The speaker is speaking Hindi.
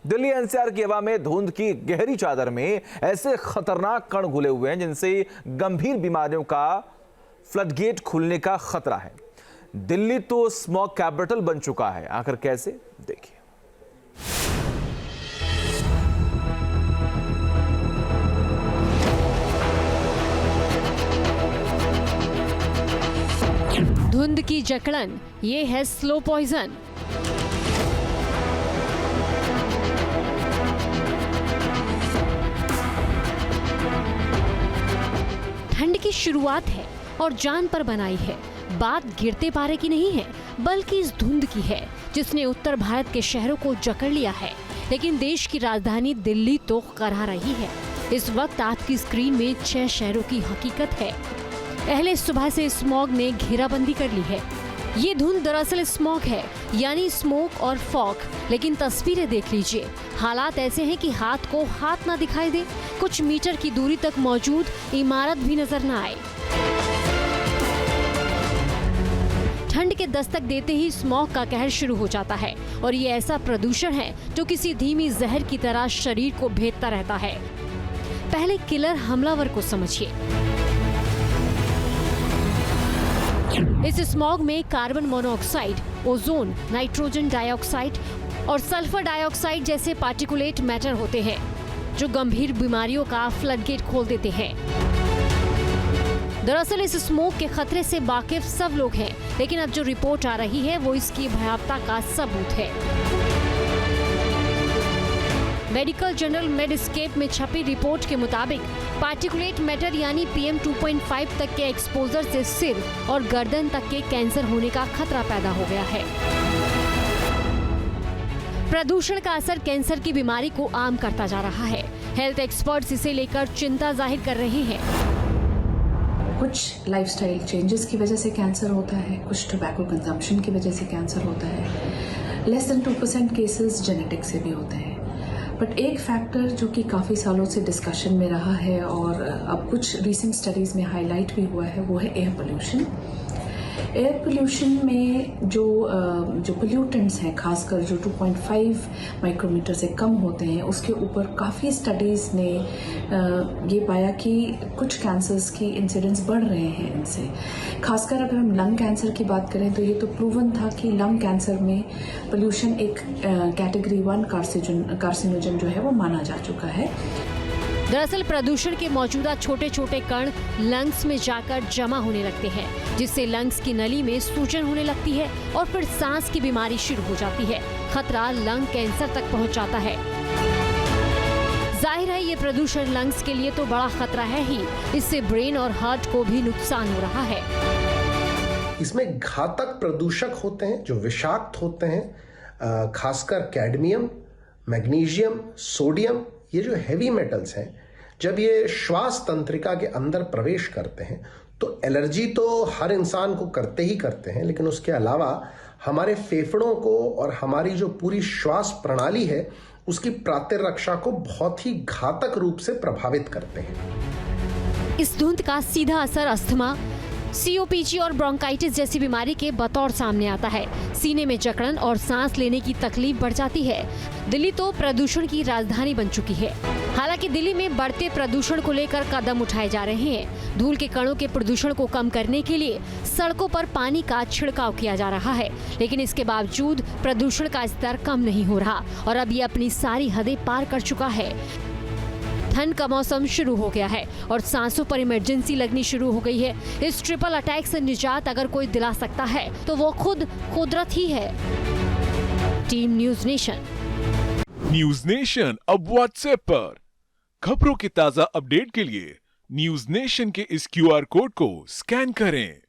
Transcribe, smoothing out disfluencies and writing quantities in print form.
दिल्ली एनसीआर की हवा में धुंध की गहरी चादर में ऐसे खतरनाक कण घुले हुए हैं जिनसे गंभीर बीमारियों का फ्लडगेट खुलने का खतरा है। दिल्ली तो स्मॉग कैपिटल बन चुका है, आखिर कैसे, देखिए। धुंध की जकड़न, ये है स्लो पॉइजन। ठंड की शुरुआत है और जान पर बनाई है। बात गिरते पारे की नहीं है, बल्कि इस धुंध की है जिसने उत्तर भारत के शहरों को जकड़ लिया है। लेकिन देश की राजधानी दिल्ली तो करा रही है। इस वक्त आपकी स्क्रीन में 6 शहरों की हकीकत है। पहले सुबह से स्मॉग ने घेराबंदी कर ली है। ये धुंध दरअसल स्मॉग है, यानी स्मोक और फॉग। लेकिन तस्वीरें देख लीजिए, हालात ऐसे हैं कि हाथ को हाथ ना दिखाई दे, कुछ मीटर की दूरी तक मौजूद इमारत भी नजर न आए। ठंड के दस्तक देते ही स्मॉग का कहर शुरू हो जाता है और ये ऐसा प्रदूषण है जो किसी धीमी जहर की तरह शरीर को भेदता रहता है। पहले किलर हमलावर को समझिए। इस स्मॉग में carbon monoxide, ozone, nitrogen dioxide और सल्फर डाइऑक्साइड जैसे पार्टिकुलेट मैटर होते हैं जो गंभीर बीमारियों का फ्लडगेट खोल देते हैं। दरअसल इस स्मोक के खतरे से वाकिफ सब लोग हैं, लेकिन अब जो रिपोर्ट आ रही है वो इसकी भयावता का सबूत है। मेडिकल जर्नल मेडस्केप में छपी रिपोर्ट के मुताबिक पार्टिकुलेट मैटर यानी PM 2.5 तक के एक्सपोजर से सिर और गर्दन तक के कैंसर होने का खतरा पैदा हो गया है। प्रदूषण का असर कैंसर की बीमारी को आम करता जा रहा है। हेल्थ एक्सपर्ट्स इसे लेकर चिंता जाहिर कर रहे हैं। कुछ लाइफस्टाइल चेंजेस की वजह से कैंसर होता है, कुछ टोबैको कंजम्पशन की वजह से कैंसर होता है। लेस देन 2% केसेस जेनेटिक से भी होते हैं। बट एक फैक्टर जो कि काफ़ी सालों से डिस्कशन में रहा है और अब कुछ रीसेंट स्टडीज़ में हाईलाइट भी हुआ है, वो है एयर पोल्यूशन। एयर पोल्यूशन में जो पोल्यूटेंट्स हैं, खासकर जो 2.5 माइक्रोमीटर से कम होते हैं, उसके ऊपर काफ़ी स्टडीज़ ने ये पाया कि कुछ कैंसर्स की इंसिडेंस बढ़ रहे हैं इनसे। खासकर अगर हम लंग कैंसर की बात करें तो ये तो प्रूवन था कि लंग कैंसर में पोल्यूशन एक कैटेगरी 1 कार्सिनोजन जो है वो माना जा चुका है। दरअसल प्रदूषण के मौजूदा छोटे छोटे कण लंग्स में जाकर जमा होने लगते हैं, जिससे लंग्स की नली में सूजन होने लगती है और फिर सांस की बीमारी शुरू हो जाती है। खतरा लंग कैंसर तक पहुंच जाता है। जाहिर है ये प्रदूषण लंग्स के लिए तो बड़ा खतरा है ही, इससे ब्रेन और हार्ट को भी नुकसान हो रहा है। इसमें घातक प्रदूषक होते हैं जो विषाक्त होते हैं, खासकर कैडमियम, मैग्नीशियम, सोडियम। ये जो हैवी मेटल्स हैं, जब ये श्वास तंत्रिका के अंदर प्रवेश करते हैं तो एलर्जी तो हर इंसान को करते ही करते हैं, लेकिन उसके अलावा हमारे फेफड़ों को और हमारी जो पूरी श्वास प्रणाली है उसकी प्रतिरक्षा को बहुत ही घातक रूप से प्रभावित करते हैं। इस धुंध का सीधा असर अस्थमा, COPD और ब्रोंकाइटिस जैसी बीमारी के बतौर सामने आता है। सीने में जकड़न और सांस लेने की तकलीफ बढ़ जाती है। दिल्ली तो प्रदूषण की राजधानी बन चुकी है। हालांकि दिल्ली में बढ़ते प्रदूषण को लेकर कदम उठाए जा रहे हैं। धूल के कणों के प्रदूषण को कम करने के लिए सड़कों पर पानी का छिड़काव किया जा रहा है, लेकिन इसके बावजूद प्रदूषण का स्तर कम नहीं हो रहा और अब ये अपनी सारी हदें पार कर चुका है। ठंड का मौसम शुरू हो गया है और सांसों पर इमरजेंसी लगनी शुरू हो गई है। इस ट्रिपल अटैक से निजात अगर कोई दिला सकता है तो वो खुद कुदरत ही है। Team news nation. News nation अब व्हाट्सएप पर खबरों के ताजा अपडेट के लिए न्यूज़ नेशन के इस QR कोड को स्कैन करें।